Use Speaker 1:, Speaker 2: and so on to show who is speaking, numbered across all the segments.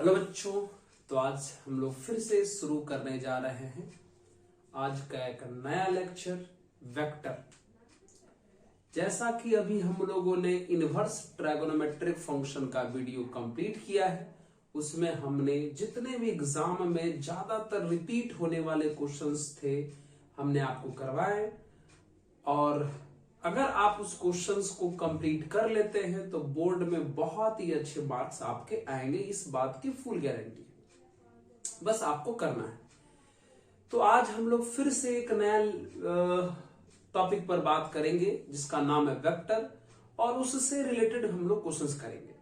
Speaker 1: Hello बच्चों, तो आज हम लोग फिर से शुरू करने जा रहे हैं आज का एक नया लेक्चर वेक्टर। जैसा कि अभी हम लोगों ने इनवर्स ट्रायगोनोमेट्रिक फंक्शन का वीडियो कंप्लीट किया है, उसमें हमने जितने भी एग्जाम में ज्यादातर रिपीट होने वाले क्वेश्चंस थे हमने आपको करवाए, और अगर आप उस क्वेश्चंस को कंप्लीट कर लेते हैं तो बोर्ड में बहुत ही अच्छे मार्क्स आपके आएंगे। इस बात की फुल गारंटी है, बस आपको करना है। तो आज हम लोग फिर से एक नया टॉपिक पर बात करेंगे जिसका नाम है वेक्टर, और उससे रिलेटेड हम लोग क्वेश्चंस करेंगे।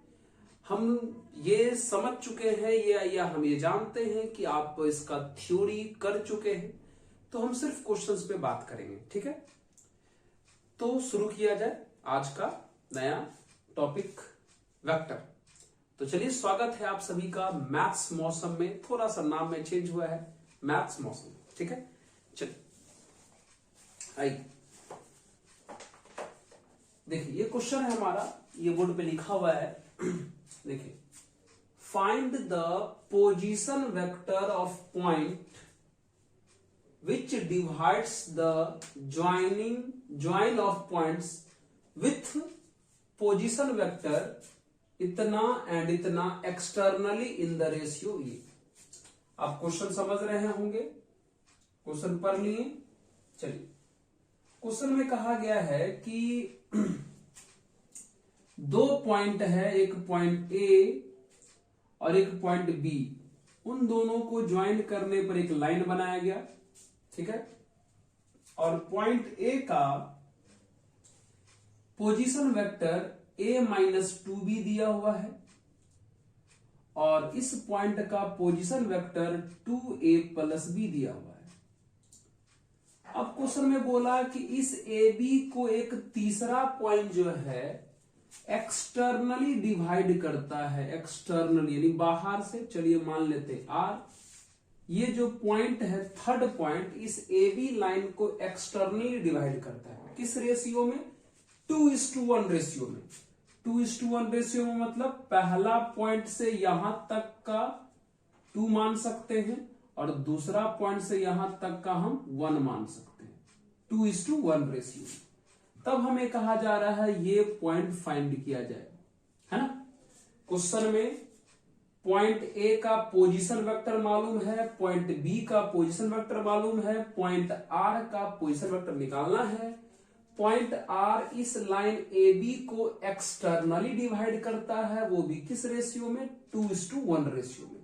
Speaker 1: हम ये समझ चुके हैं या हम ये जानते हैं कि आप इसका थ्योरी कर चुके हैं, तो हम सिर्फ क्वेश्चंस पे बात करेंगे। ठीक है, तो शुरू किया जाए आज का नया टॉपिक वेक्टर। तो चलिए, स्वागत है आप सभी का मैथ्स मौसम में। थोड़ा सा नाम में चेंज हुआ है, मैथ्स मौसम। ठीक है, चलिए आइए देखिए, ये क्वेश्चन है हमारा, ये बोर्ड पे लिखा हुआ है। देखिए, find the position vector of point which divides the join of points with position vector इतना एंड इतना externally in the ratio ये। आप क्वेश्चन समझ रहे होंगे, क्वेश्चन पढ़ लिए। चलिए, क्वेश्चन में कहा गया है कि दो पॉइंट है, एक पॉइंट ए और एक पॉइंट बी। उन दोनों को ज्वाइन करने पर एक लाइन बनाया गया। ठीक है, और पॉइंट ए का position vector a minus 2b दिया हुआ है, और इस पॉइंट का position vector 2a plus b दिया हुआ है। अब क्वेश्चन में बोला कि इस ab को एक तीसरा पॉइंट जो है एक्सटर्नली डिवाइड करता है, एक्सटर्नली यानी बाहर से। चलिए मान लेते r, ये जो पॉइंट है थर्ड पॉइंट इस ए बी लाइन को एक्सटर्नली डिवाइड करता है। किस रेशियो में? 2:1 रेशियो में। 2:1 रेशियो में मतलब पहला पॉइंट से यहां तक का 2 मान सकते हैं और दूसरा पॉइंट से यहां तक का हम 1 मान सकते हैं। 2:1 रेशियो। तब हमें कहा जा रहा है ये पॉइंट फाइंड किया जाए, है ना। क्वेश्चन में पॉइंट ए का पोजीशन वेक्टर मालूम है, पॉइंट बी का पोजीशन वेक्टर मालूम है, पॉइंट आर का पोजीशन वेक्टर निकालना है। पॉइंट आर इस लाइन ए बी को एक्सटर्नली डिवाइड करता है, वो भी किस रेशियो में? 2:1 रेशियो में।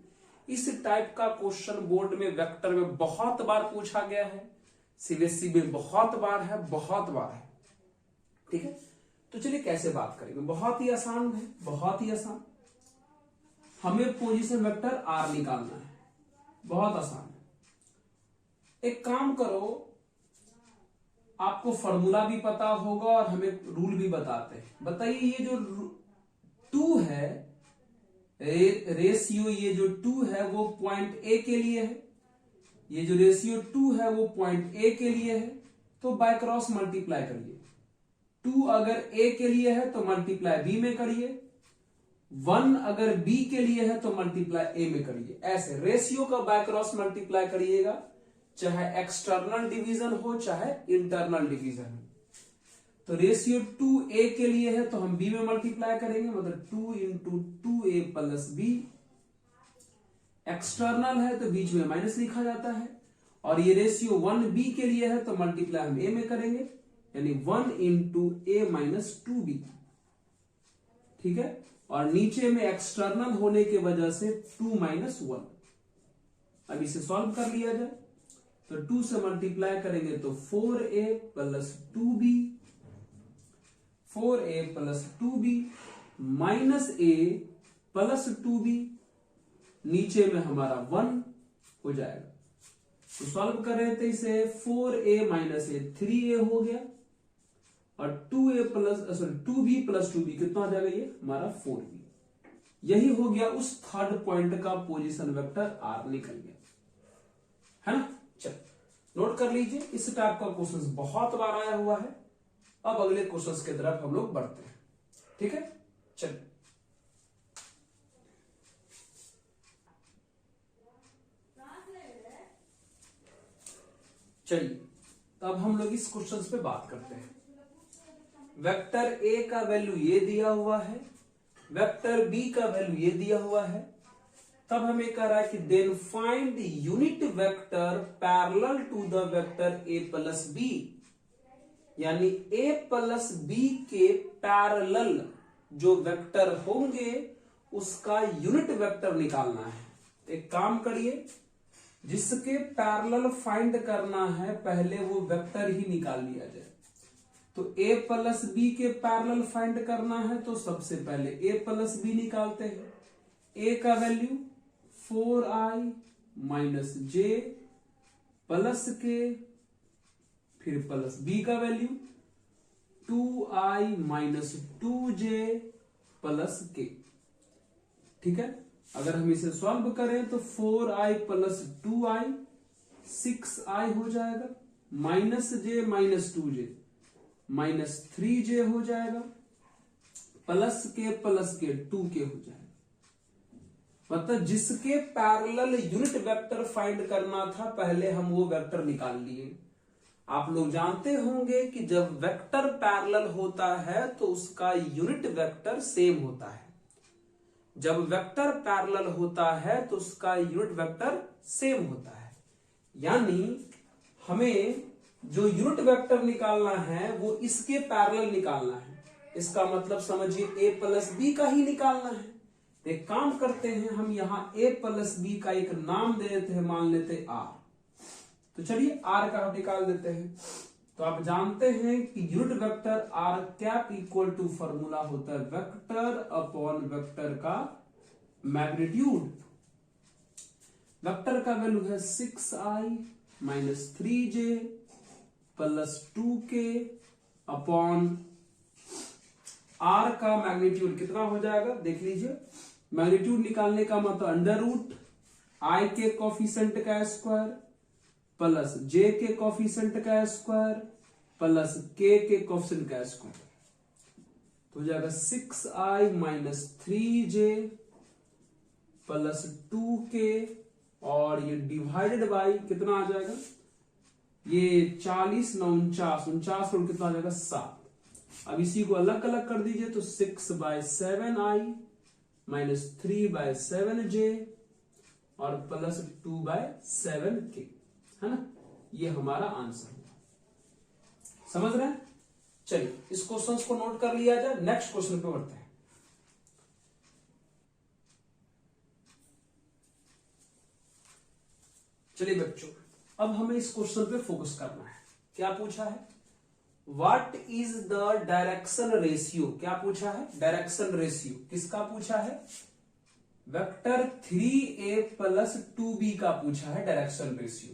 Speaker 1: इस टाइप का क्वेश्चन बोर्ड में वेक्टर में बहुत बार पूछा गया है, सीबीएसई में बहुत बार है, बहुत बार है। ठीक है, तो चलिए कैसे बात करेंगे। बहुत ही आसान है, बहुत ही आसान। हमें पोजीशन वेक्टर आर निकालना है, बहुत आसान है। एक काम करो, आपको फॉर्मूला भी पता होगा और हमें रूल भी बताते हैं। बताइए, ये जो 2 है रेशियो, ये जो 2 है वो पॉइंट ए के लिए है। ये जो रेशियो 2 है वो पॉइंट ए के लिए है, तो बाय क्रॉस मल्टीप्लाई करिए। 2 अगर ए के लिए है तो मल्टीप्लाई बी में करिए, 1 अगर बी के लिए है तो मल्टीप्लाई ए में करिए। ऐसे रेशियो का बाय क्रॉस मल्टीप्लाई करिएगा, चाहे एक्सटर्नल डिवीजन हो चाहे इंटरनल डिवीजन हो। तो रेशियो 2a के लिए है तो हम b में मल्टीप्लाई करेंगे, मतलब 2 into 2a plus B. External है तो बीच में माइनस लिखा जाता है, और ये रेशियो 1b के लिए है तो मल्टीप्लाई हम a में करेंगे, यानी 1 इंटू a माइनस 2b। ठीक है, और नीचे में एक्सटर्नल होने के वजह से 2 माइनस 1। अब इसे सॉल्व कर लिया जाए, तो 2 से मल्टीप्लाई करेंगे तो 4a plus 2b, 4a plus 2b minus a plus 2b, नीचे में हमारा 1 हो जाएगा। तो सॉल्व कर रहे थे इसे, 4a माइनस a 3a हो गया, और 2a plus 2b plus 2b कितना हो जाएगा? ये हमारा 4b। यही हो गया उस थर्ड पॉइंट का पोजीशन वेक्टर आर, निकल गया, है ना। चल नोट कर लीजिए, इस टाइप का क्वेश्चन बहुत बार आया हुआ है। अब अगले क्वेश्चन की तरफ हम लोग बढ़ते हैं। ठीक है, चलिए चलिए अब हम लोग इस क्वेश्चन पे बात करते हैं। वेक्टर ए का वैल्यू ये दिया हुआ है, वेक्टर बी का वैल्यू ये दिया हुआ है। तब हमें कह रहा है कि then find unit vector parallel to the vector A plus B, यानी ए प्लस बी के पैरेलल जो वेक्टर होंगे उसका यूनिट वेक्टर निकालना है। एक काम करिए, जिसके पैरेलल फाइंड करना है पहले वो वेक्टर ही निकाल लिया जाए। तो a प्लस बी के पैरेलल फाइंड करना है तो सबसे पहले a प्लस बी निकालते हैं। a का वैल्यू 4i माइनस जे प्लस के, फिर प्लस b का value 2i minus 2j plus के। ठीक है, अगर हम इसे सॉल्व करें तो 4i प्लस 2i 6i हो जाएगा, minus j minus 2j minus 3j हो जाएगा, प्लस के 2k हो जाएगा। मतलब जिसके पैरेलल यूनिट वेक्टर फाइंड करना था पहले हम वो वेक्टर निकाल लिए। आप लोग जानते होंगे कि जब वेक्टर पैरेलल होता है तो उसका यूनिट वेक्टर सेम होता है। जब वेक्टर पैरेलल होता है तो उसका यूनिट वेक्टर सेम होता है, यानी हमें जो यूनिट वेक्टर निकालना है वो इसके पैरेलल निकालना है। इसका मतलब समझिए a प्लस बी का ही निकालना है। एक काम करते हैं, हम यहां a प्लस बी का एक नाम दे देते हैं, मान लेते हैं r। तो चलिए r का हम निकाल देते हैं। तो आप जानते हैं कि unit vector r cap equal to formula होता है वेक्टर अपॉन वेक्टर का मैग्नीट्यूड। वेक्टर का वैल्यू है 6i minus 3j plus 2k upon r का मैग्नीट्यूड कितना हो जाएगा देख लीजिए। मैग्नीट्यूड निकालने का मतलब अंडर रूट i के कोफिशिएंट का स्क्वायर प्लस j के कोफिशिएंट का स्क्वायर प्लस k के कोफिशिएंट का स्क्वायर, तो हो जाएगा 6i minus 3j plus 2k और ये डिवाइडेड बाई कितना आ जाएगा, ये 40 9 49 और कितना आ जाएगा 7। अब इसी को अलग अलग कर दीजिए तो 6/7i माइनस 3/7j और प्लस 2/7k, है ना। ये हमारा आंसर है, समझ रहे हैं। चलिए इस क्वेश्चन को नोट कर लिया जाए, नेक्स्ट क्वेश्चन पे बढ़ते हैं। चलिए बच्चों, अब हमें इस क्वेश्चन पे फोकस करना है। क्या पूछा है, what is the direction ratio. क्या पूछा है, डायरेक्शन रेशियो। किसका पूछा है, वेक्टर 3a प्लस 2b का पूछा है डायरेक्शन रेशियो।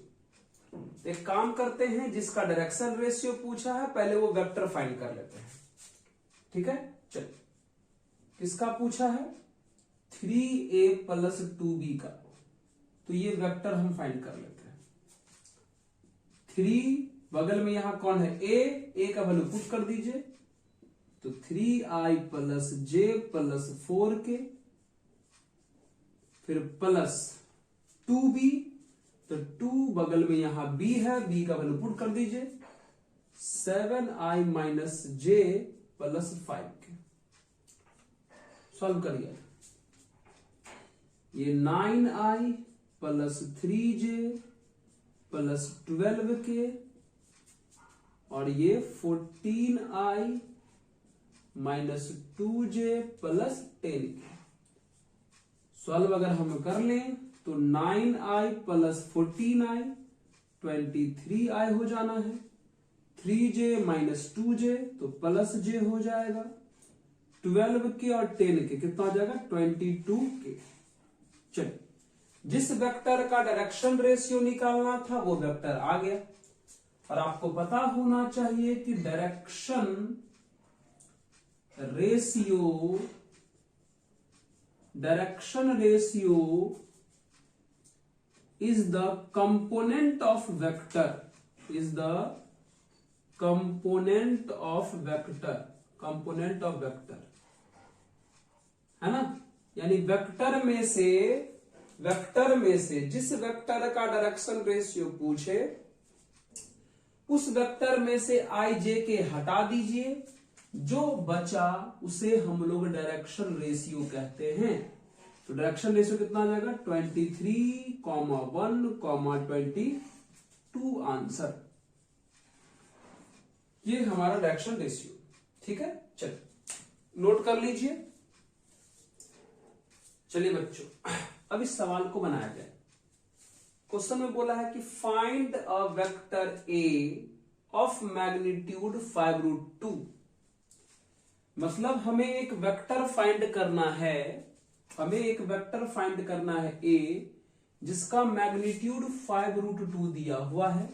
Speaker 1: एक काम करते हैं, जिसका डायरेक्शन रेशियो पूछा है पहले वो वेक्टर फाइंड कर लेते हैं। ठीक है, चलिए किसका पूछा है, 3a प्लस 2b का, तो ये वेक्टर हम फाइंड कर लेते हैं। 3 बगल में यहां कौन है, a का वैल्यू पुट कर दीजिए, तो 3i plus j plus 4k, फिर प्लस 2b, तो 2 बगल में यहां b है, b का वैल्यू पुट कर दीजिए, 7i minus j plus 5k। Solve करिए, ये 9i plus 3j plus 12k और ये 14i minus 2j plus 10k। Solve अगर हम कर लें तो 9i प्लस 14i 23i हो जाना है, 3j माइनस 2j तो प्लस j हो जाएगा, 12k और 10k कितना हो जाएगा 22k। चलिए, जिस वेक्टर का डायरेक्शन रेशियो निकालना था वो वेक्टर आ गया। और आपको पता होना चाहिए कि direction ratio is the component of vector, है ना। यानी वेक्टर में से जिस वेक्टर का डायरेक्शन रेशियो पूछे उस वेक्टर में से आई जे के हटा दीजिए, जो बचा उसे हम लोग डायरेक्शन रेशियो कहते हैं। तो डायरेक्शन रेशियो कितना आ जाएगा 23,1,22 आंसर। ये हमारा डायरेक्शन रेशियो। ठीक है, चलिए नोट कर लीजिए। चलिए बच्चों, अब इस सवाल को बनाया जाए। क्वेश्चन में बोला है कि find a vector A of magnitude 5√2। मतलब हमें एक वेक्टर फाइंड करना है, ए जिसका मैग्नीट्यूड 5√2 दिया हुआ है,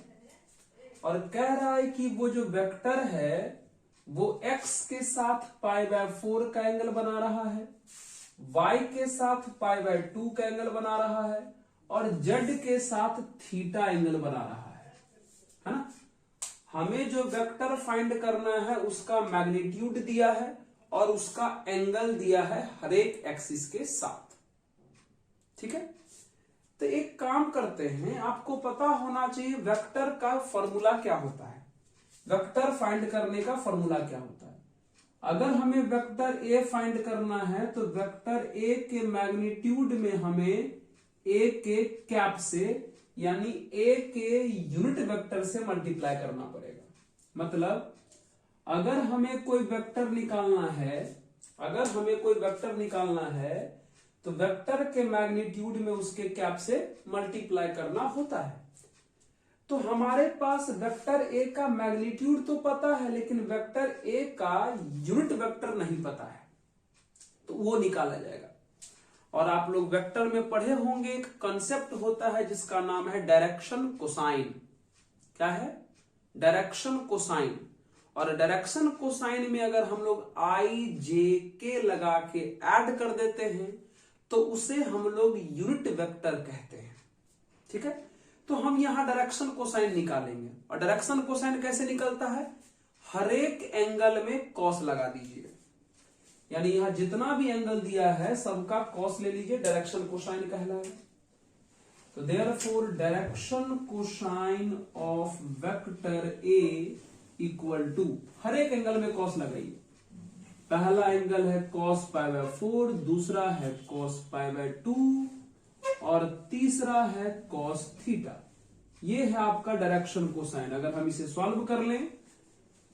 Speaker 1: और कह रहा है कि वो जो वेक्टर है वो x के साथ π/4 का एंगल बना रहा है, y के साथ π/2 का एंगल बना रहा है, और z के साथ थीटा एंगल बना रहा है ना। हमें जो वेक्टर फाइंड करना है उसका मैग्नीट्यूड दिया है और उसका एंगल दिया है हर एक एक्सिस के साथ। ठीक है, तो एक काम करते हैं, आपको पता होना चाहिए वेक्टर का फॉर्मूला क्या होता है, वेक्टर फाइंड करने का फॉर्मूला क्या होता है। अगर हमें वेक्टर ए फाइंड करना है तो वेक्टर ए के मैग्नीट्यूड में हमें ए के कैप से यानी ए के यूनिट वेक्टर से मल्टीप्लाई करना पड़ेगा। मतलब अगर हमें कोई वेक्टर निकालना है तो वेक्टर के मैग्नीट्यूड में उसके कैप से मल्टीप्लाई करना होता है। तो हमारे पास वेक्टर ए का मैग्नीट्यूड तो पता है, लेकिन वेक्टर ए का यूनिट वेक्टर नहीं पता है, तो वो निकाला जाएगा। और आप लोग वेक्टर में पढ़े होंगे, एक कॉन्सेप्ट होता है जिसका नाम है डायरेक्शन कोसाइन। क्या है? Direction cosine. और डायरेक्शन कोसाइन में अगर हम लोग आई जे के लगा के ऐड कर देते हैं तो उसे हम लोग यूनिट वेक्टर कहते हैं। ठीक है, तो हम यहां डायरेक्शन कोसाइन निकालेंगे। और डायरेक्शन कोसाइन कैसे निकलता है? हर एक एंगल में कॉस लगा दीजिए, यानी यहां जितना भी एंगल दिया है सबका कॉस ले लीजिए, डायरेक्शन कोसाइन कहलाएगा। तो therefore direction cosine of vector A equal to, हर एक एंगल में कॉस लगाइए। पहला एंगल है cos π/4, दूसरा है cos π/2 और तीसरा है cos थीटा। ये है आपका डायरेक्शन कोसाइन। अगर हम इसे सॉल्व कर लें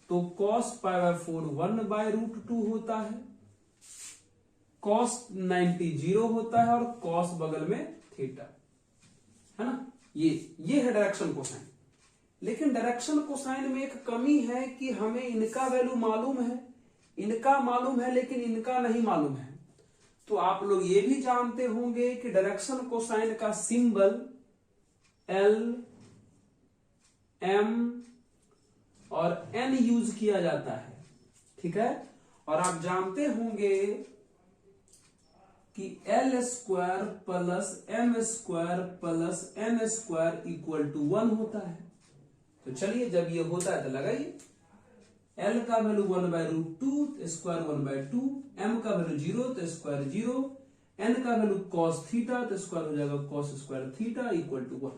Speaker 1: तो cos π/4 1/√2 होता है, cos 90 0 होता है और cos बगल में थीटा, है ना। ये है डायरेक्शन कोसाइन। लेकिन डायरेक्शन कोसाइन में एक कमी है कि हमें इनका वैल्यू मालूम है, लेकिन इनका नहीं मालूम है। तो आप लोग ये भी जानते होंगे कि डायरेक्शन कोसाइन का सिंबल L, M और N यूज किया जाता है। ठीक है, और आप जानते होंगे कि L² plus M² plus N² equal to 1 होता है। तो चलिए, जब ये होता है तो लगाइए। L का वैल्यू 1/√2, स्क्वायर 1/2, M का वैल्यू 0 तो स्क्वायर 0, N का वैल्यू cos थीटा तो स्क्वायर हो जाएगा cos square theta equal to 1।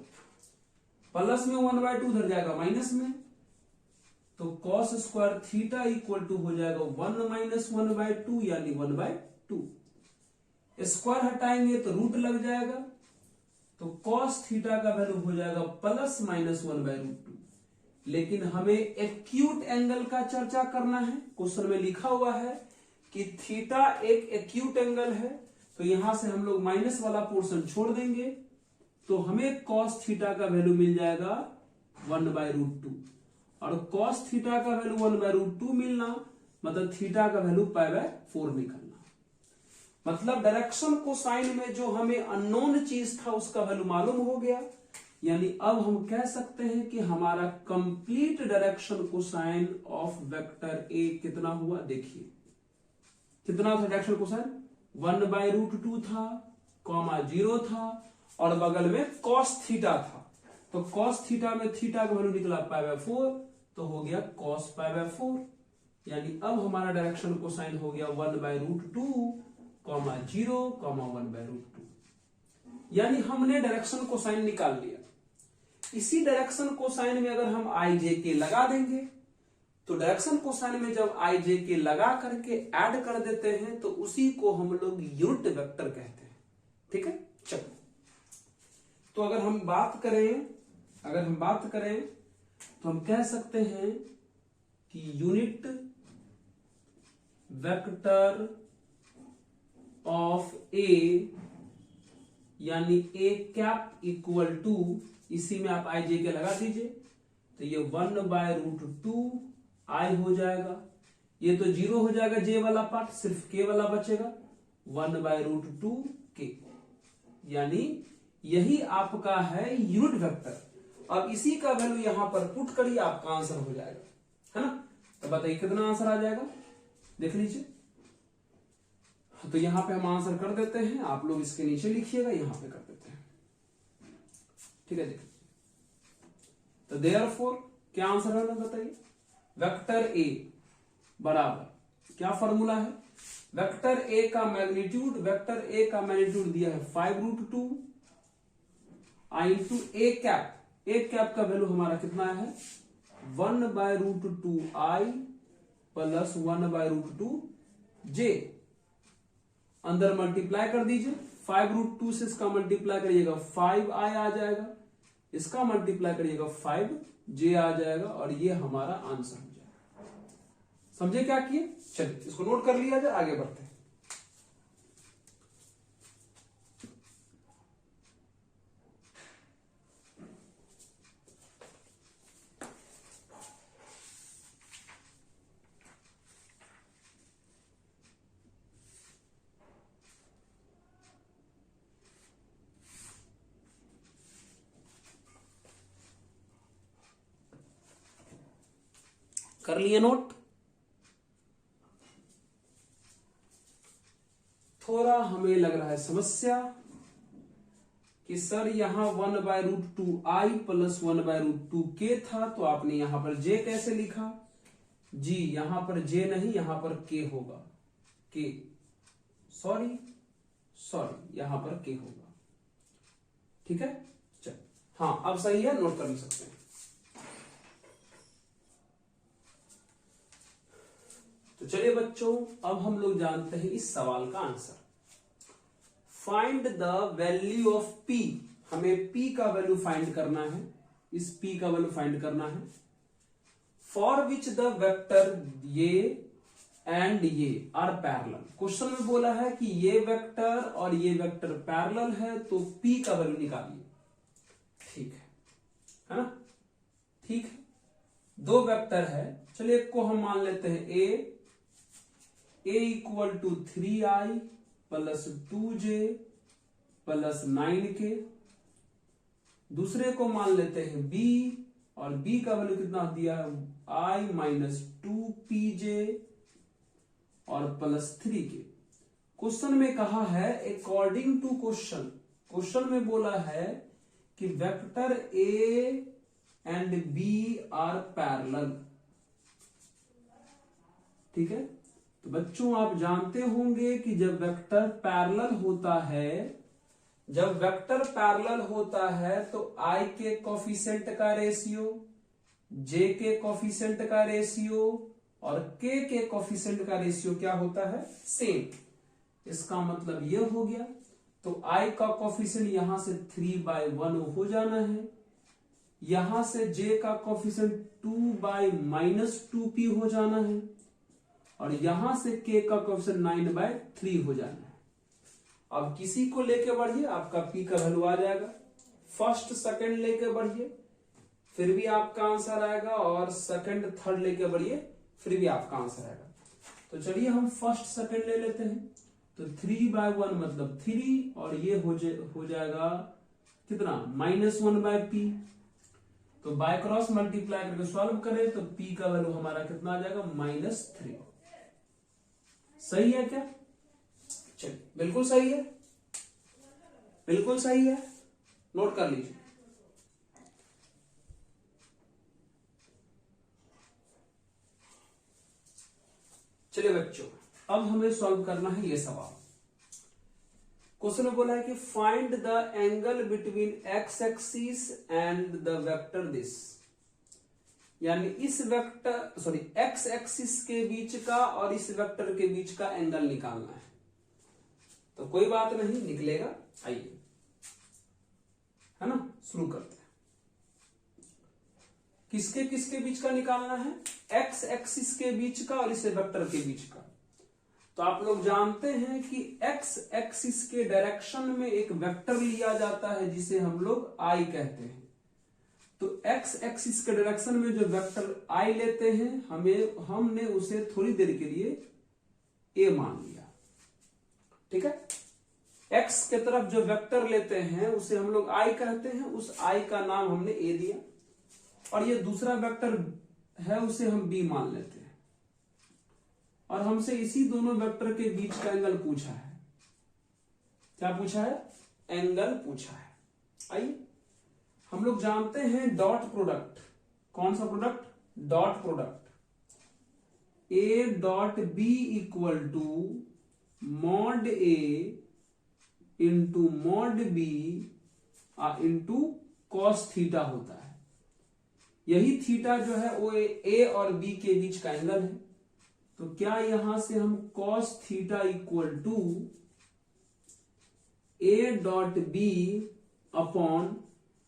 Speaker 1: Plus में 1/2 उधर जाएगा माइनस में, तो cos square theta equal to हो जाएगा 1 - 1/2 यानी 1/2। स्क्वायर हटाएंगे तो रूट लग जाएगा, तो cos थीटा का वैल्यू हो जाएगा प्लस माइनस 1/√2। लेकिन हमें एक्यूट एंगल का चर्चा करना है। क्वेश्चन में लिखा हुआ है कि थीटा एक एक्यूट एंगल है, तो यहां से हम लोग माइनस वाला पोर्शन छोड़ देंगे, तो हमें cos थीटा का वैल्यू मिल जाएगा 1/√2। और cos थीटा का वैल्यू 1/√2 मिलना मतलब थीटा का वैल्यू π/4 निकलना। मतलब डायरेक्शन कोसाइन में जो हमें अननोन चीज था उसका वैल्यू मालूम हो गया, यानी अब हम कह सकते हैं कि हमारा complete direction cosine of vector ए कितना हुआ। देखिए कितना था डायरेक्शन कोसाइन, 1/√2 था, कॉमा 0 था और बगल में cos थीटा था। तो cos थीटा में थीटा का वैल्यू निकला π/4, तो हो गया cos π/4। यानी अब हमारा डायरेक्शन कोसाइन हो गया 1/√2, 0, 1/√2। यानी हमने डायरेक्शन कोसाइन निकाल लिया। इसी डायरेक्शन कोसाइन में अगर हम आई जे के लगा देंगे तो डायरेक्शन कोसाइन में जब आई जे के लगा करके ऐड कर देते हैं तो उसी को हम लोग यूनिट वेक्टर कहते हैं। ठीक है, चलो तो अगर हम बात करें तो हम कह सकते हैं कि यूनिट वेक्टर ऑफ ए यानी ए कैप इक्वल टू, इसी में आप आई जे के लगा दीजिए तो ये 1/√2 आई हो जाएगा, ये तो 0 हो जाएगा जे वाला पार्ट, सिर्फ के वाला बचेगा 1/√2 के, यानी यही आपका है यूनिट वेक्टर। अब इसी का वैल्यू यहां पर पुट करिए, आपका आंसर हो जाएगा, है ना। तो बताइए कितना आंसर आ जाएगा, देख लीजिए। तो यहां पे हम आंसर कर देते हैं, आप लोग इसके नीचे लिखिएगा, यहां पे कर देते हैं। ठीक है, देखिए तो देयरफॉर क्या आंसर है बताइए। वेक्टर ए बराबर क्या फॉर्मूला है, वेक्टर ए का मैग्नीट्यूड दिया है 5√2 आई इंटू ए कैप का वैल्यू हमारा कितना है 1/√2 आई प्लस 1/√2 जे, अंदर मल्टीप्लाई कर दीजिए, 5√2 से इसका मल्टीप्लाई करिएगा 5 आई आ जाएगा, इसका मल्टीप्लाई करिएगा 5 जे आ जाएगा, और ये हमारा आंसर हो जाएगा। समझे क्या किए, चलिए इसको नोट कर लिया जाए, आगे बढ़ते हैं। कर लिए नोट, थोड़ा हमें लग रहा है समस्या कि सर यहां 1/√2 आई प्लस 1/√2 के था, तो आपने यहां पर जे कैसे लिखा जी, यहां पर जे नहीं, यहां पर के होगा, के सॉरी यहां पर के होगा। ठीक है, चल हाँ अब सही है, नोट कर भी सकते हैं। तो चलिए बच्चों, अब हम लोग जानते हैं इस सवाल का answer. Find the value of P, हमें पी का वैल्यू फाइंड करना है, इस पी का वैल्यू फाइंड करना है। फॉर विच द वेक्टर ये एंड ये आर पैरेलल, क्वेश्चन में बोला है कि ये वेक्टर और ये वेक्टर पैरेलल है, तो पी का वैल्यू निकालिए। ठीक है ना, ठीक है, दो वेक्टर है, चलिए एक को हम मान लेते हैं A equal to 3i plus 2j plus 9k, दूसरे को मान लेते हैं b, और b का वैल्यू कितना दिया है i माइनस 2pj और प्लस 3k। क्वेश्चन में कहा है अकॉर्डिंग टू क्वेश्चन में बोला है कि vector a and b are parallel. ठीक है, तो बच्चों आप जानते होंगे कि जब वेक्टर पैरेलल होता है तो i के कोफिशिएंट का रेशियो, j के कोफिशिएंट का रेशियो और k के कोफिशिएंट का रेशियो क्या होता है, सेम। इसका मतलब ये हो गया, तो i का कोफिशिएंट यहां से 3/1 हो जाना है, यहां से j का कोफिशिएंट 2/-2p हो जाना है, और यहां से k का कोफिशिएंट 9/3 हो जाना है। अब किसी को लेके बढ़िए, आपका p का वैल्यू आ जाएगा, फर्स्ट सेकंड लेके बढ़िए फिर भी आपका आंसर आएगा, और सेकंड थर्ड लेके बढ़िए फिर भी आपका आंसर आएगा। तो चलिए हम फर्स्ट सेकंड ले लेते हैं, तो 3/1 मतलब 3, और ये हो जाएगा कितना -1/p, तो बाय क्रॉस मल्टीप्लाई करके सॉल्व करें तो p का वैल्यू हमारा कितना आ जाएगा -3। सही है क्या, चलिए बिल्कुल सही है, बिल्कुल सही है, नोट कर लीजिए। चलिए बच्चों, अब हमें सॉल्व करना है ये सवाल। क्वेश्चन में बोला है कि find the angle between x axis and the vector this, यानी इस वेक्टर एक्स एक्सिस के बीच का और इस वेक्टर के बीच का एंगल निकालना है। तो कोई बात नहीं, निकलेगा। आइए, है ना, शुरू करते हैं। किसके किसके बीच का निकालना है? एक्स एक्सिस के बीच का और इस वेक्टर के बीच का। तो आप लोग जानते हैं कि एक्स एक्सिस के डायरेक्शन में एक वेक्टर लिया जाता है जिसे हम लोग आई कहते हैं। तो एक्स एक्सिस के डायरेक्शन में जो वेक्टर आई लेते हैं, हमने उसे थोड़ी देर के लिए ए मान लिया। ठीक है, एक्स के तरफ जो वेक्टर लेते हैं उसे हम लोग आई कहते हैं, उस आई का नाम हमने ए दिया। और ये दूसरा वेक्टर है उसे हम बी मान लेते हैं। और हमसे इसी दोनों वेक्टर के बीच का एंगल पूछा है। क्या पूछा है? एंगल पूछा है। आइए, हम लोग जानते हैं डॉट प्रोडक्ट। कौन सा product? Dot product. A dot B equal to mod A into mod B into cos theta होता है। यही थीटा जो है वो ए और बी के बीच का एंगल है। तो क्या यहां से हम cos theta equal to A dot B upon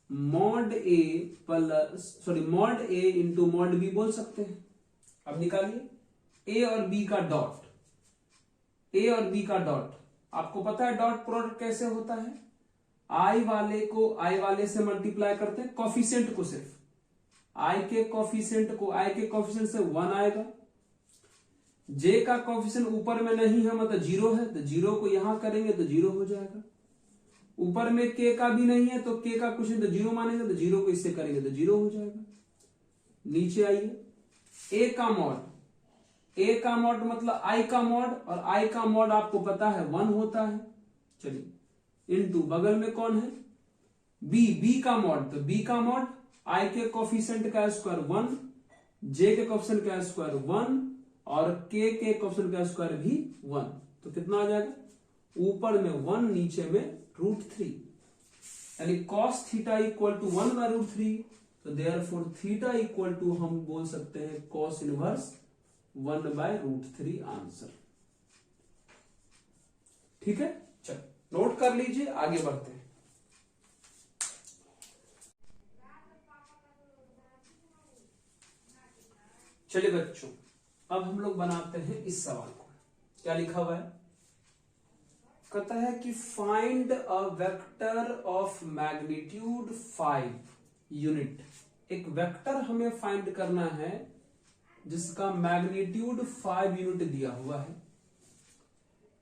Speaker 1: mod A mod A into mod B बोल सकते हैं? अब निकालिए ए और बी का डॉट। ए और बी का डॉट, आपको पता है डॉट प्रोडक्ट कैसे होता है? आई वाले को आई वाले से मल्टीप्लाई करते हैं, कॉफिशिएंट को सिर्फ आई के कॉफिशिएंट को आई के कॉफिशिएंट से 1 आएगा। जे का कॉफिशिएंट ऊपर में नहीं है, मतलब 0 है, तो 0 को यहां करेंगे तो 0 हो जाएगा। ऊपर में के का भी नहीं है तो के का कुछ नहीं, तो 0 मानेंगे तो 0 को इससे करेंगे तो 0 हो जाएगा। नीचे आइए, ए का मॉड। ए का मॉड मतलब आई का मॉड, और आई का मॉड आपको पता है 1 होता है। चलिए, इनटू बगल में कौन है? बी का मॉड। तो बी का मॉड आई के कोफिशिएंट का स्क्वायर 1, जे के कोफिशिएंट का स्क्वायर 1 और के कोफिशिएंट का स्क्वायर भी 1। तो कितना आ जाएगा? ऊपर में 1, नीचे में √3, यानी cos थीटा इक्वल टू 1/√3। तो देयरफॉर थीटा इक्वल टू हम बोल सकते हैं cos इनवर्स 1/√3 आंसर। ठीक है, चलो नोट कर लीजिए, आगे बढ़ते हैं। चलिए बच्चों, अब हम लोग बनाते हैं इस सवाल को। क्या लिखा हुआ है? कहता है कि find a vector of magnitude 5 unit. एक वेक्टर हमें फाइंड करना है जिसका मैग्नीट्यूड 5 यूनिट दिया हुआ है,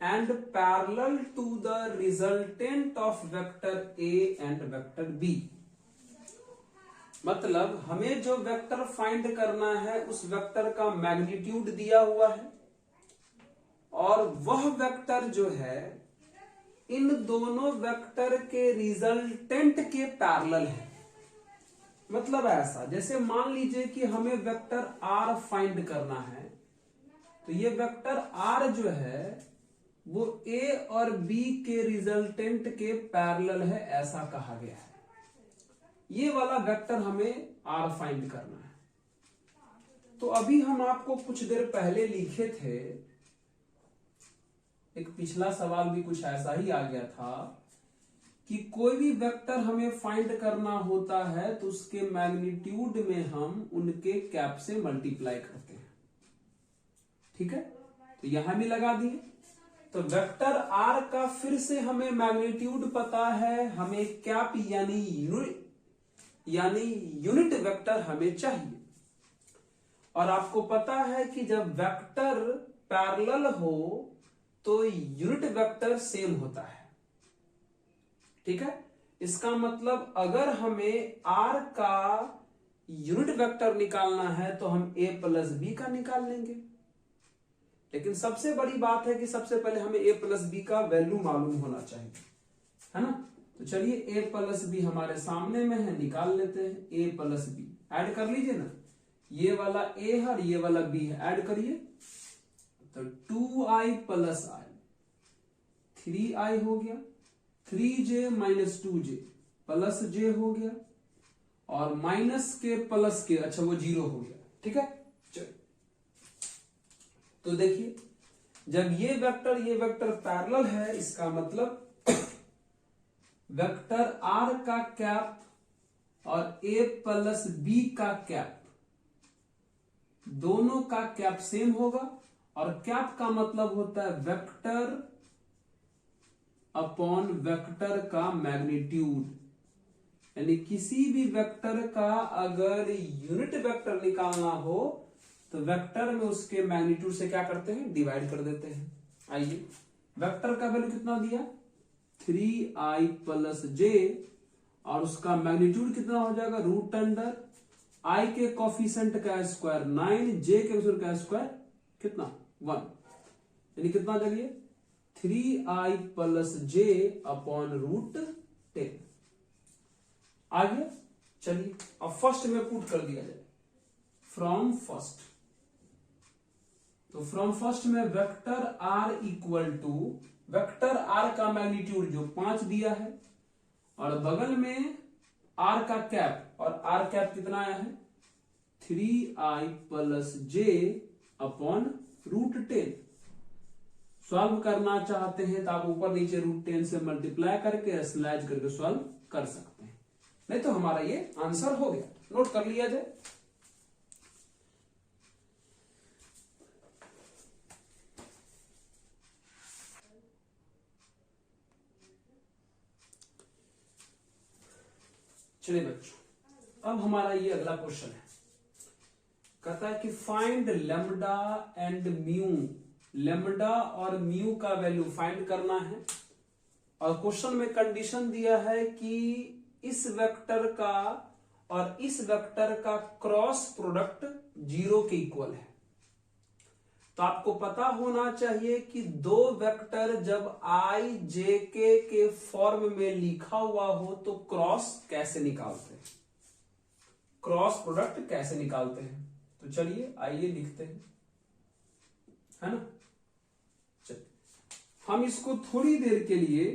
Speaker 1: and parallel to the resultant of vector A and vector B. मतलब हमें जो वेक्टर फाइंड करना है उस वेक्टर का मैग्नीट्यूड दिया हुआ है, और वह वेक्टर जो है इन दोनों वेक्टर के रिजल्टेंट के पैरेलल है। मतलब ऐसा, जैसे मान लीजिए कि हमें वेक्टर आर फाइंड करना है, तो ये वेक्टर आर जो है वो ए और बी के रिजल्टेंट के पैरेलल है, ऐसा कहा गया है। ये वाला वेक्टर हमें आर फाइंड करना है। तो अभी हम आपको कुछ देर पहले लिखे थे, एक पिछला सवाल भी कुछ ऐसा ही आ गया था कि कोई भी वेक्टर हमें फाइंड करना होता है तो उसके मैग्नीट्यूड में हम उनके कैप से मल्टीप्लाई करते हैं। ठीक है, तो यहां भी लगा दिए। तो वेक्टर आर का फिर से हमें मैग्नीट्यूड पता है, हमें कैप यानी यूनिट वेक्टर हमें चाहिए। और आपको पता है कि जब वेक्टर पैरेलल हो तो यूनिट वेक्टर सेम होता है। ठीक है, इसका मतलब अगर हमें आर का यूनिट वेक्टर निकालना है तो हम a प्लस बी का निकाल लेंगे। लेकिन सबसे बड़ी बात है कि सबसे पहले हमें a प्लस बी का वैल्यू मालूम होना चाहिए, है ना। तो चलिए a प्लस बी हमारे सामने में है, निकाल लेते हैं। a प्लस बी ऐड कर लीजिए ना, ये वाला a है और ये वाला b है, ऐड करिए। तो 2i प्लस i 3i हो गया, 3j minus 2j plus j हो गया, और माइनस के प्लस के, अच्छा वो 0 हो गया। ठीक है, चलो तो देखिए, जब ये वेक्टर पैरेलल है, इसका मतलब वेक्टर r का कैप और a प्लस b का कैप, दोनों का कैप सेम होगा, और कैप का मतलब होता है वेक्टर अपॉन वेक्टर का मैग्नीट्यूड। यानी किसी भी वेक्टर का अगर यूनिट वेक्टर निकालना हो तो वेक्टर में उसके मैग्नीट्यूड से क्या करते हैं, डिवाइड कर देते हैं। आइए, वेक्टर का वैल्यू कितना दिया, 3i प्लस j, और उसका मैग्नीट्यूड कितना हो जाएगा, रूट अंडर i के कोफिशिएंट का स्क्वायर 9, j के कोफिशिएंट का स्क्वायर कितना 1, यानी कितना हो जाएगा, 3i plus j upon root 10। आगे चलिए, अब फर्स्ट में पुट कर दिया जाए, फ्रॉम फर्स्ट। तो फ्रॉम फर्स्ट में vector r equal to vector r का मैग्नीट्यूड जो 5 दिया है, और बगल में r का कैप, और r कैप कितना आया है, 3i plus j upon root 10। Solve करना चाहते हैं तो आप ऊपर नीचे रूट 10 से मल्टीप्लाई करके स्लैश करके सॉल्व कर सकते हैं, नहीं तो हमारा ये आंसर हो गया। नोट कर लिया जाए। चलिए बच्चों, अब हमारा ये अगला क्वेश्चन है, कहता है कि find lambda and mu, lambda और म्यू का वैल्यू फाइंड करना है, और क्वेश्चन में कंडीशन दिया है कि इस वेक्टर का और इस वेक्टर का क्रॉस प्रोडक्ट 0 के इक्वल है। तो आपको पता होना चाहिए कि दो वेक्टर जब i j k के फॉर्म में लिखा हुआ हो तो क्रॉस कैसे निकालते हैं, क्रॉस प्रोडक्ट कैसे निकालते हैं। तो चलिए आइए लिखते हैं, है ना। चलिए हम इसको थोड़ी देर के लिए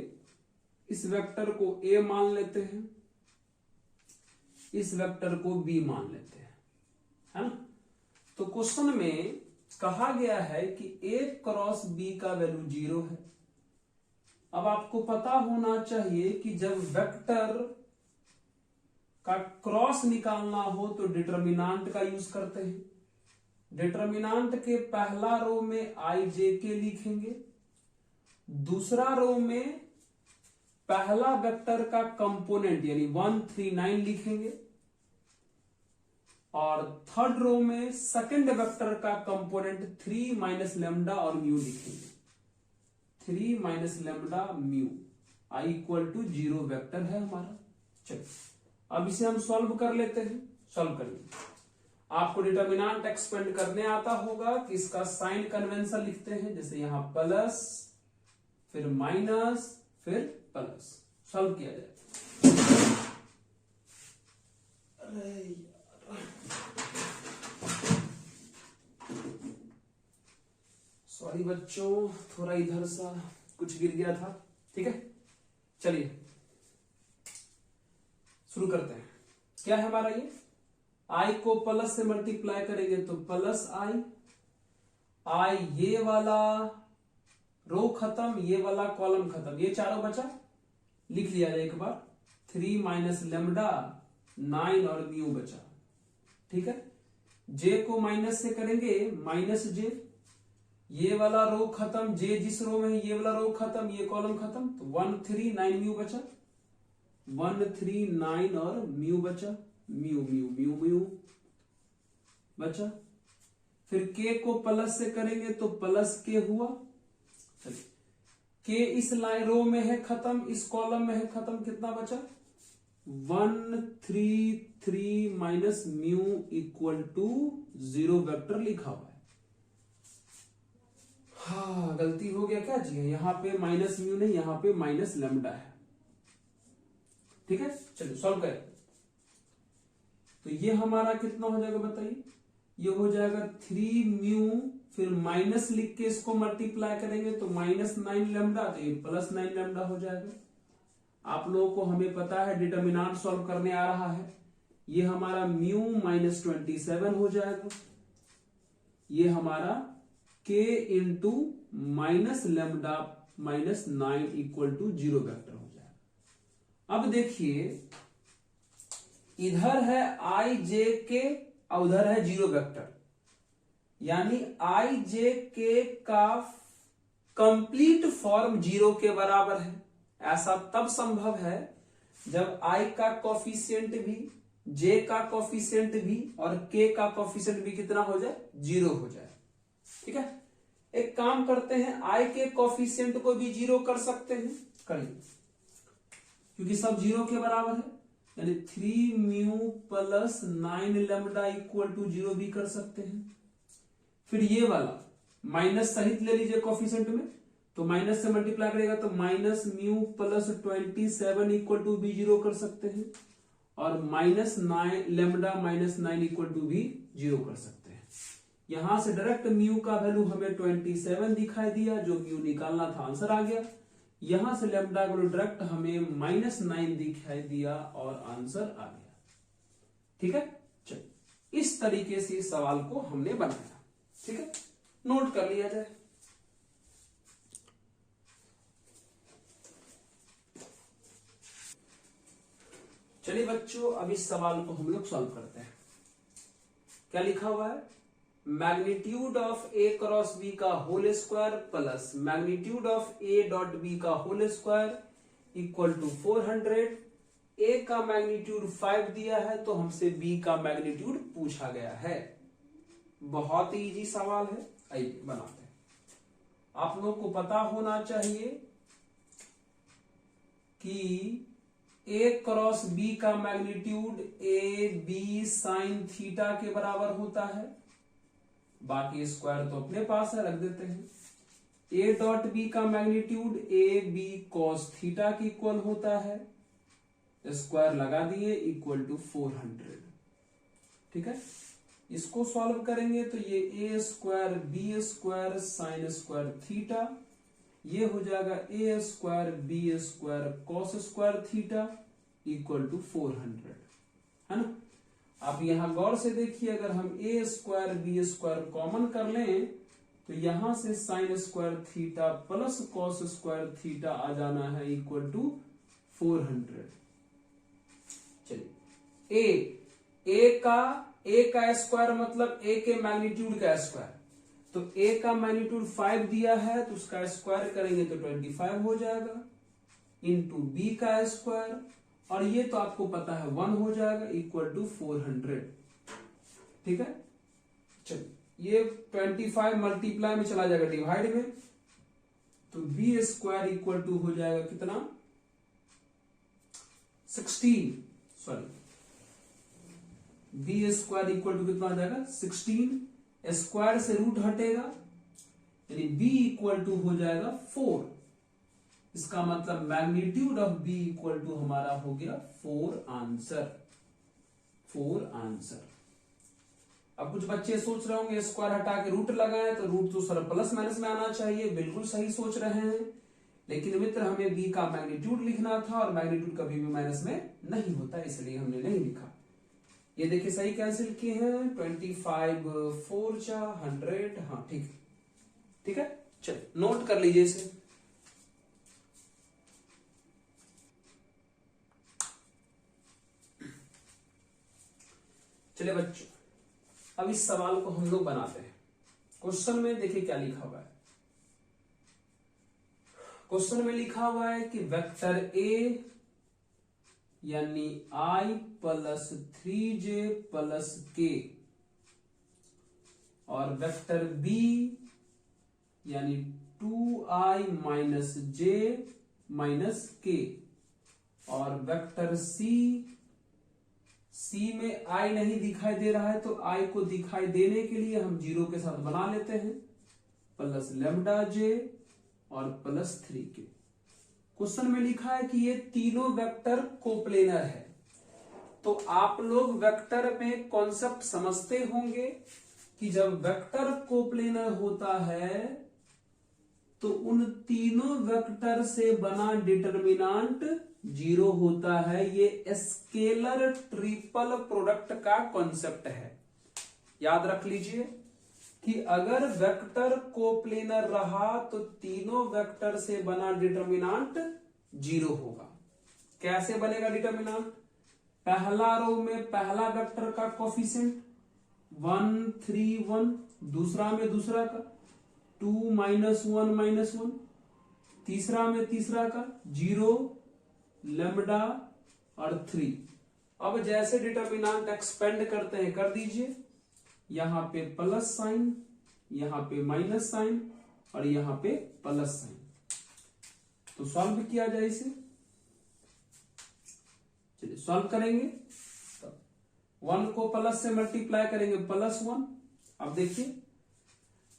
Speaker 1: इस वेक्टर को a मान लेते हैं, इस वेक्टर को b मान लेते हैं, है ना। तो क्वेश्चन में कहा गया है कि a क्रॉस b का वैल्यू 0 है। अब आपको पता होना चाहिए कि जब वेक्टर का क्रॉस निकालना हो तो डिटर्मिनांट का यूज करते हैं। डिटर्मिनांट के पहला रो में i j k लिखेंगे, दूसरा रो में पहला वेक्टर का कंपोनेंट यानी 1 3 9 लिखेंगे, और थर्ड रो में सेकंड वेक्टर का कंपोनेंट 3 माइनस लेमडा और म्यू लिखेंगे। 3 minus lambda mu i equal to 0 vector है हमारा। चलिए अब इसे हम सॉल्व कर लेते हैं। सॉल्व करिए, आपको डिटर्मिनेंट एक्सपेंड करने आता होगा कि इसका साइन कन्वेंशन लिखते हैं, जैसे यहां प्लस फिर माइनस फिर प्लस। सॉल्व किया जाए। सॉरी बच्चों, थोड़ा इधर सा कुछ गिर गया था। ठीक है, चलिए शुरू करते हैं। क्या है हमारा ये, i को प्लस से मल्टीप्लाई करेंगे तो प्लस i, ये वाला रो खत्म, ये वाला कॉलम खत्म, ये चारों बचा, लिख लिया जाए एक बार। 3 माइनस लेमडा 9 और म्यू बचा। ठीक है, j को माइनस से करेंगे माइनस j, ये वाला रो खत्म, j जिस रो में है ये वाला रो खत्म, ये कॉलम खत्म, तो 1 3 9 म्यू बचा। 1 3 9 और म्यू बचा, म्यू म्यू म्यू म्यू बचा। फिर k को प्लस से करेंगे तो प्लस k हुआ। चलिए k इस लाइन रो में है खत्म, इस कॉलम में है खत्म, कितना बचा 1 3 3 minus mu equal to 0 vector लिखा हुआ है। हाँ गलती हो गया क्या जी, यहां पे माइनस म्यू नहीं, यहां पे माइनस लेमडा है। ठीक है, चलिए सॉल्व करें। तो ये हमारा कितना हो जाएगा बताइए, ये हो जाएगा 3 म्यू, फिर माइनस लिख के इसको मल्टीप्लाई करेंगे तो माइनस 9 लेमडा, तो ये प्लस 9 लेमडा हो जाएगा। आप लोगों को हमें पता है डिटर्मिनेंट सॉल्व करने आ रहा है। ये हमारा म्यू माइनस 27 हो जाएगा, ये हमारा k into minus lambda minus 9 equal to 0 vector हो जाएगा। अब देखिए इधर है आई जे के और उधर है 0 वेक्टर, यानी आई जे के का कंप्लीट फॉर्म 0 के बराबर है। ऐसा तब संभव है जब i का कोफिशिएंट भी, j का कोफिशिएंट भी और k का कोफिशिएंट भी कितना हो जाए, 0 हो जाए। ठीक है, एक काम करते हैं, i के कोफिशिएंट को भी 0 कर सकते हैं, करिए, क्योंकि सब 0 के बराबर है, यानी 3 mu plus 9 lambda equal to 0 भी कर सकते हैं। फिर ये वाला माइनस सहित ले लीजिए कोफिशिएंट में, तो माइनस से मल्टीप्लाई करेगा तो minus mu plus 27 equal to भी 0 कर सकते हैं, और minus 9 lambda minus 9 equal to भी 0 कर सकते हैं। यहां से डायरेक्ट म्यू का वैल्यू हमें 27 दिखाई दिया, जो म्यू निकालना था आंसर आ गया। यहां से लेमडा का वैल्यू डायरेक्ट हमें माइनस 9 दिखाई दिया और आंसर आ गया। ठीक है, चलिए इस तरीके से इस सवाल को हमने बनाया। ठीक है, नोट कर लिया जाए। चलिए बच्चों, अब इस सवाल को हम लोग सॉल्व करते हैं। क्या लिखा हुआ है, magnitude of A cross B का whole square plus magnitude of A dot B का whole square equal to 400। A का मैग्नीट्यूड 5 दिया है, तो हमसे बी का मैग्नीट्यूड पूछा गया है। बहुत ही इजी सवाल है, आइए बनाते हैं। आप लोग को पता होना चाहिए कि ए क्रॉस बी का magnitude A B sine theta के बराबर होता है। बाकी स्क्वायर तो अपने पास है, रख देते हैं। ए डॉट बी का magnitude A B cos theta की इक्वल होता है, स्क्वायर लगा दिए, इक्वल टू 400। ठीक है, इसको सॉल्व करेंगे तो ये A square B square sine square theta, ये हो जाएगा A square B square cos square theta equal to 400, है ना। आप यहां गौर से देखिए, अगर हम A square B square common कर लें तो यहां से sine square theta plus cos square theta आ जाना है इक्वल टू 400। चलिए ए का स्क्वायर मतलब ए के मैग्नीट्यूड का स्क्वायर, तो ए का मैग्नीट्यूड 5 दिया है तो उसका स्क्वायर करेंगे तो 25 हो जाएगा, इंटू बी का स्क्वायर, और ये तो आपको पता है 1 हो जाएगा इक्वल टू 400। ठीक है, चलिए ये 25 मल्टीप्लाई में चला जाएगा डिवाइड में, तो बी स्क्वायर इक्वल टू हो जाएगा कितना, 16, sorry B square equal to कितना आ जाएगा 16, स्क्वायर से रूट हटेगा, यानी बी इक्वल टू हो जाएगा 4। इसका मतलब magnitude of B equal to हमारा हो गया 4 आंसर। अब कुछ बच्चे सोच रहे होंगे स्क्वायर हटा के रूट लगाए, तो रूट तो सर प्लस माइनस में आना चाहिए, बिल्कुल सही सोच रहे हैं, लेकिन मित्र हमें बी का मैग्नीट्यूड लिखना था और मैग्नीट्यूड कभी भी माइनस में नहीं होता, इसलिए हमने नहीं लिखा। ये देखिए सही कैंसिल किए हैं, 25 4 100। हाँ ठीक है, चलिए नोट कर लीजिए इसे। चलिए बच्चों, अब इस सवाल को हम लोग बनाते हैं। क्वेश्चन में देखिए क्या लिखा हुआ है। क्वेश्चन में लिखा हुआ है कि वेक्टर ए यानी i plus 3j plus k और वेक्टर b यानी 2i minus j minus k और वेक्टर c में i नहीं दिखाई दे रहा है, तो i को दिखाई देने के लिए हम 0 के साथ बना लेते हैं, प्लस लेमडा j और प्लस 3k। क्वेश्चन में लिखा है कि ये तीनों वेक्टर कोप्लेनर है, तो आप लोग वेक्टर में कॉन्सेप्ट समझते होंगे कि जब वेक्टर कोप्लेनर होता है तो उन तीनों वेक्टर से बना डिटर्मिनांट 0 होता है। ये स्केलर ट्रिपल प्रोडक्ट का कॉन्सेप्ट है। याद रख लीजिए कि अगर वेक्टर कोप्लेनर रहा तो तीनों वेक्टर से बना डिटर्मिनांट 0 होगा। कैसे बनेगा डिटर्मिनांट? पहला रो में पहला वेक्टर का कोफिशिएंट 1 3 1, दूसरा में दूसरा का 2 -1 -1, तीसरा में तीसरा का 0 लैम्डा और 3। अब जैसे डिटर्मिनांट एक्सपेंड करते हैं कर दीजिए, यहां पे प्लस साइन, यहां पे माइनस साइन और यहां पे प्लस साइन। तो सॉल्व किया जाए इसे। चलिए सॉल्व करेंगे। तो 1 को प्लस से मल्टीप्लाई करेंगे +1। अब देखिए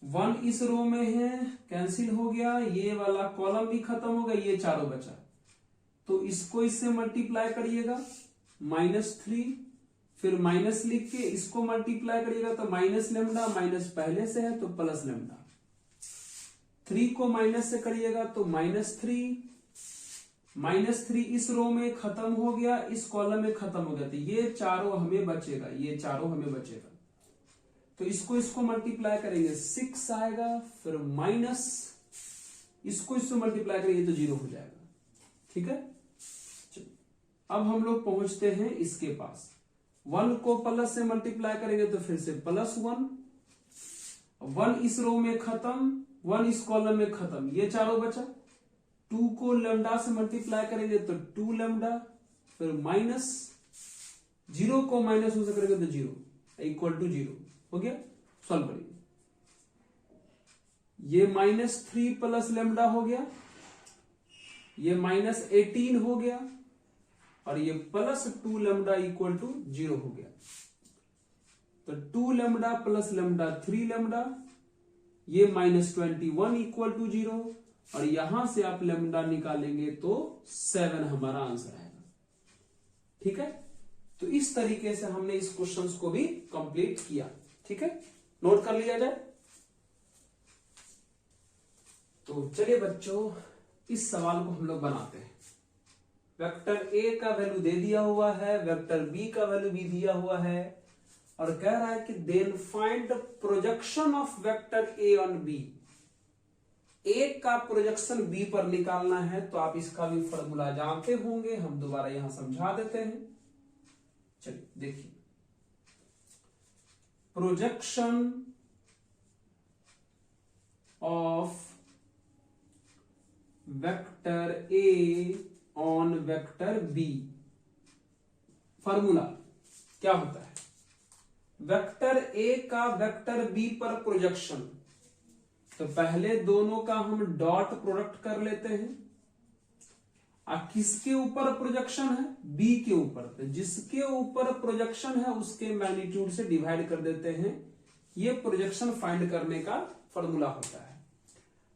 Speaker 1: 1 इस रो में है, कैंसिल हो गया, ये वाला कॉलम भी खत्म हो गया, ये चारों बचा। तो इसको इससे मल्टीप्लाई करिएगा -3, फिर माइनस लिख के इसको मल्टीप्लाई करिएगा तो माइनस लैम्डा, माइनस पहले से है तो प्लस लैम्डा। 3 को माइनस से करिएगा तो -3, -3 इस रो में खत्म हो गया, इस कॉलम में खत्म हो गया, तो ये चारों हमें बचेगा, ये चारों हमें बचेगा। तो इसको मल्टीप्लाई करेंगे 6 आएगा, फिर माइनस इसको इससे मल्टीप्लाई करेंगे तो 0 हो जाएगा। ठीक है। अब हम लोग पहुंचते हैं इसके पास। 1 को प्लस से मल्टीप्लाई करेंगे तो फिर से +1, 1 इस रो में खत्म, 1 इस कॉलम में खत्म, ये चारों बचा। 2 को लैम्डा से मल्टीप्लाई करेंगे तो 2 लैम्डा, फिर माइनस 0 को माइनस से करेंगे तो 0 = 0 हो गया। सॉल्व करिए। ये -3 प्लस लैम्डा हो गया, ये -18 हो गया और ये +2 लैम्डा = 0 हो गया। तो 2 लैम्डा प्लस लैम्डा 3 लैम्डा, ये -21 = 0 और यहां से आप लैम्डा निकालेंगे तो 7 हमारा आंसर आएगा। ठीक है। तो इस तरीके से हमने इस क्वेश्चन को भी कंप्लीट किया। ठीक है, नोट कर लिया जाए। तो चलिए बच्चों, इस सवाल को हम लोग बनाते हैं। वेक्टर ए का वैल्यू दे दिया हुआ है, वेक्टर बी का वैल्यू भी दिया हुआ है और कह रहा है कि then find projection of vector A on B. A का प्रोजेक्शन बी पर निकालना है, तो आप इसका भी फॉर्मूला जानते होंगे, हम दोबारा यहां समझा देते हैं। चलिए देखिए, projection of vector A on vector B. Formula क्या होता है? वेक्टर ए का वेक्टर बी पर प्रोजेक्शन, तो पहले दोनों का हम डॉट प्रोडक्ट कर लेते हैं। किसके ऊपर प्रोजेक्शन है? बी के ऊपर। तो जिसके ऊपर प्रोजेक्शन है उसके मैग्नीट्यूड से डिवाइड कर देते हैं। ये प्रोजेक्शन फाइंड करने का फॉर्मूला होता है।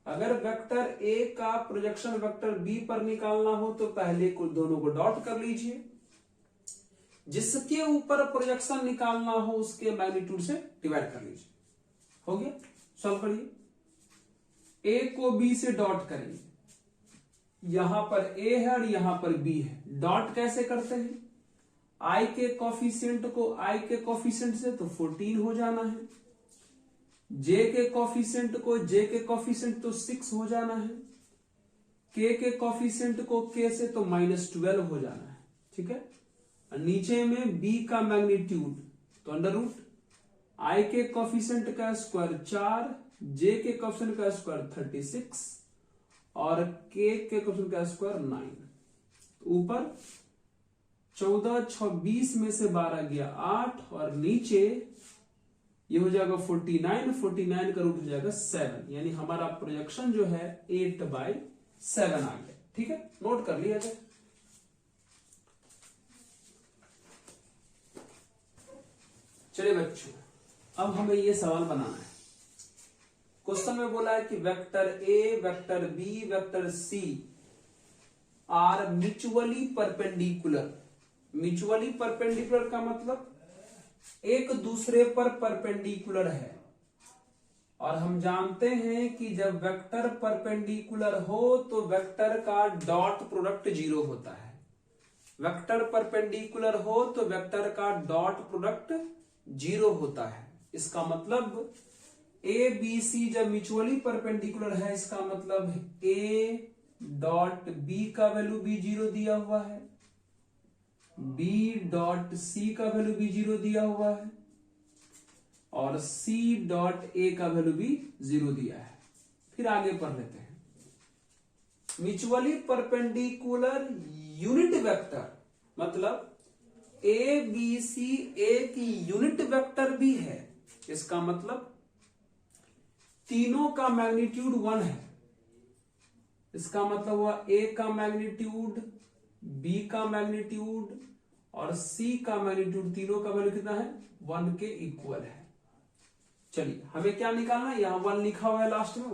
Speaker 1: अगर वेक्टर ए का प्रोजेक्शन वेक्टर बी पर निकालना हो तो पहले दोनों को डॉट कर लीजिए, जिसके ऊपर प्रोजेक्शन निकालना हो उसके मैग्नीट्यूड से डिवाइड कर लीजिए। हो गया। सॉल्व करिए। ए को बी से डॉट करेंगे, यहां पर ए है और यहां पर बी है। डॉट कैसे करते हैं? आई के कोफिशिएंट को आई के कोफिशिएंट से तो 14 हो जाना है, जे के कोफिशिएंट को जे के कोफिशिएंट तो 6 हो जाना है, के कोफिशिएंट को के से तो -12 हो जाना है। ठीक है। नीचे में बी का मैग्नीट्यूड तो √ आई के कोफिशिएंट का स्क्वायर 4, जे के कोफिशिएंट का स्क्वायर 36 और के कोफिशिएंट का स्क्वायर 9। ऊपर 14 26 में से 12 गया 8 और नीचे ये हो जाएगा 49 का रूट हो जाएगा 7, यानी हमारा प्रोजेक्शन जो है 8/7 आ गया। ठीक है, नोट कर लिया जाए। चलिए बच्चों, अब हमें ये सवाल बनाना है। क्वेश्चन में बोला है कि vector A, vector B, vector C are mutually perpendicular. Mutually perpendicular का मतलब एक दूसरे पर परपेंडिकुलर है। और हम जानते हैं कि जब वेक्टर परपेंडिकुलर हो तो वेक्टर का डॉट प्रोडक्ट 0 होता है। वेक्टर परपेंडिकुलर हो तो वेक्टर का डॉट प्रोडक्ट 0 होता है। इसका मतलब ए बी सी जब म्यूचुअली परपेंडिकुलर है, इसका मतलब ए डॉट बी का वैल्यू भी 0 दिया हुआ है, बी डॉट सी का वैल्यू भी 0 दिया हुआ है, और सी डॉट ए का वैल्यू भी 0 दिया है। फिर आगे पढ़ लेते हैं। म्यूचुअली परपेंडिकुलर यूनिट वेक्टर मतलब ए बी सी एक यूनिट वेक्टर भी है। इसका मतलब तीनों का मैग्नीट्यूड 1 है। इसका मतलब हुआ ए का मैग्नीट्यूड, बी का मैग्नीट्यूड और सी का मैग्नीट्यूड, तीनों का वैल्यू कितना है? 1 के इक्वल है। चलिए हमें क्या निकालना है? यहां 1 लिखा हुआ है लास्ट में,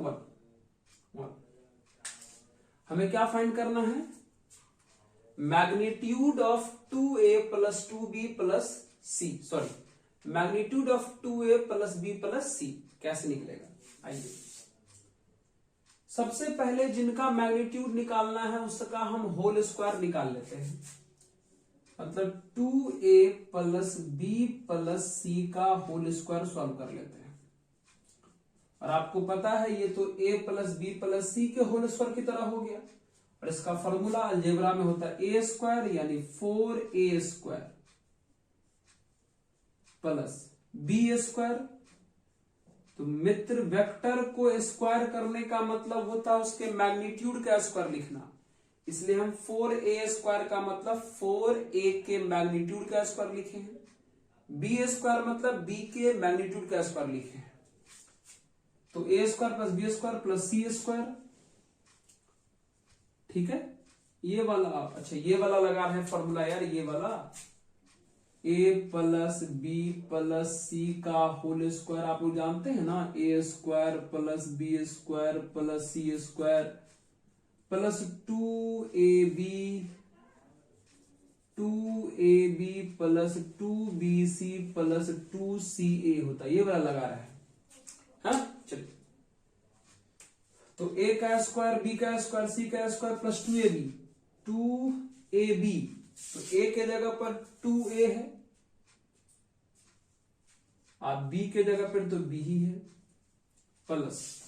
Speaker 1: 1। हमें क्या फाइंड करना है? Magnitude of 2a plus 2b plus C, sorry magnitude of 2a plus b plus C कैसे निकलेगा? आइए सबसे पहले जिनका मैग्नीट्यूड निकालना है उसका हम होल स्क्वायर निकाल लेते हैं। मतलब 2a plus b plus C का होल स्क्वायर सॉल्व कर लेते हैं। और आपको पता है ये तो a प्लस बी प्लस सी के होल स्क्वायर की तरह हो गया। और इसका फॉर्मूला अलजेब्रा में होता है a स्क्वायर यानी 4a square plus b square. तो मित्र वेक्टर को स्क्वायर करने का मतलब होता है उसके मैग्नीट्यूड का स्क्वायर लिखना। इसलिए हम 4a स्क्वायर का मतलब 4a के मैग्नीट्यूड का स्क्वायर लिखे हैं। b स्क्वायर मतलब b के मैग्नीट्यूड का स्क्वायर लिखे हैं। तो a square plus b square plus c square, ठीक है। ये वाला, अच्छा ये वाला लगा रहे हैं फॉर्मूला यार, ये वाला a plus B plus C का होल स्क्वायर आप लोग जानते हैं ना, a square plus B square plus C square plus 2ab plus 2bc plus 2ca होता है। ये वाला लगा रहा है, हाँ चलिए। तो a का स्क्वायर, b का स्क्वायर, c का स्क्वायर प्लस 2ab। तो a के जगह पर 2a है, आप b के जगह पर तो b ही है, प्लस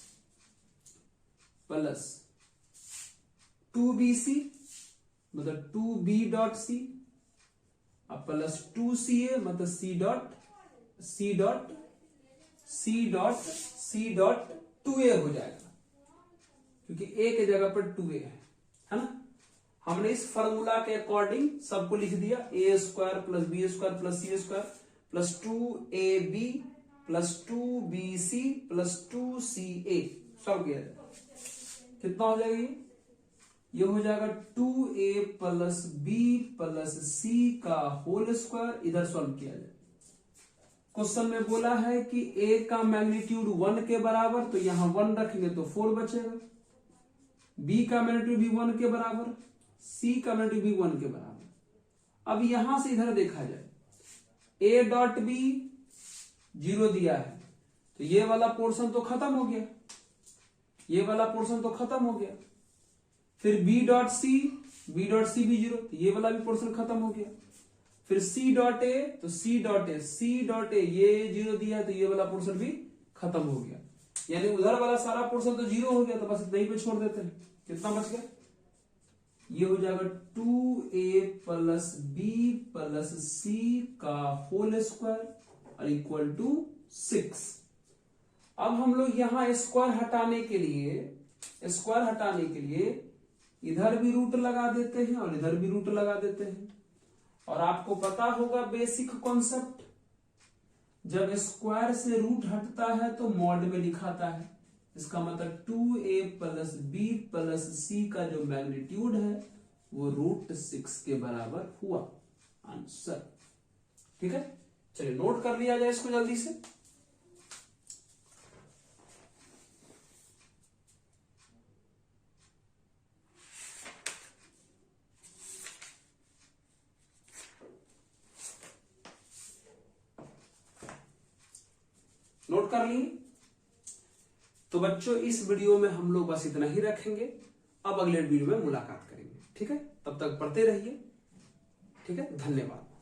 Speaker 1: 2bc मतलब 2b डॉट सी, अब प्लस 2ca मतलब c डॉट 2a हो जाएगा, क्योंकि a के जगह पर 2a है ना। हमने इस फॉर्मूला के अकॉर्डिंग सबको लिख दिया, a square plus B square plus C square plus 2ab plus 2bc plus 2ca solve किया जाए कितना हो जाएगा? ये हो जाएगा 2a plus b plus c का होल स्क्वायर। इधर सॉल्व किया जाए। क्वेश्चन में बोला है कि a का मैग्नीट्यूड 1 के बराबर, तो यहां 1 रखेंगे तो 4 बचेगा। b का मैग्नीट्यूड भी 1 के बराबर, c का मैग्नीट्यूड भी 1 के बराबर। अब यहां से इधर देखा जाए, a डॉट b 0 दिया है, तो ये वाला पोर्शन तो खत्म हो गया, ये वाला पोर्शन तो खत्म हो गया। फिर b डॉट सी भी 0, तो ये वाला भी पोर्शन खत्म हो गया। फिर c डॉट ए, तो c डॉट ए ये 0 दिया है, तो ये वाला पोर्शन भी खत्म हो गया। यानी उधर वाला सारा पोर्शन तो 0 हो गया, तो बस इतना ही पे छोड़ देते हैं। कितना बच गया? ये हो जाएगा 2a plus b plus c का होल स्क्वायर और इक्वल टू 6। अब हम लोग यहां स्क्वायर हटाने के लिए इधर भी रूट लगा देते हैं और इधर भी रूट लगा देते हैं। और आपको पता होगा बेसिक कॉन्सेप्ट, जब स्क्वायर से रूट हटता है तो मॉड में लिखाता है। इसका मतलब 2a plus b plus c का जो मैग्नीट्यूड है वो √6 के बराबर हुआ। आंसर, ठीक है। चलिए नोट कर लिया जाए इसको जल्दी से। नोट कर लिए। तो बच्चों इस वीडियो में हम लोग बस इतना ही रखेंगे, अब अगले वीडियो में मुलाकात करेंगे। ठीक है, तब तक पढ़ते रहिए। ठीक है, धन्यवाद।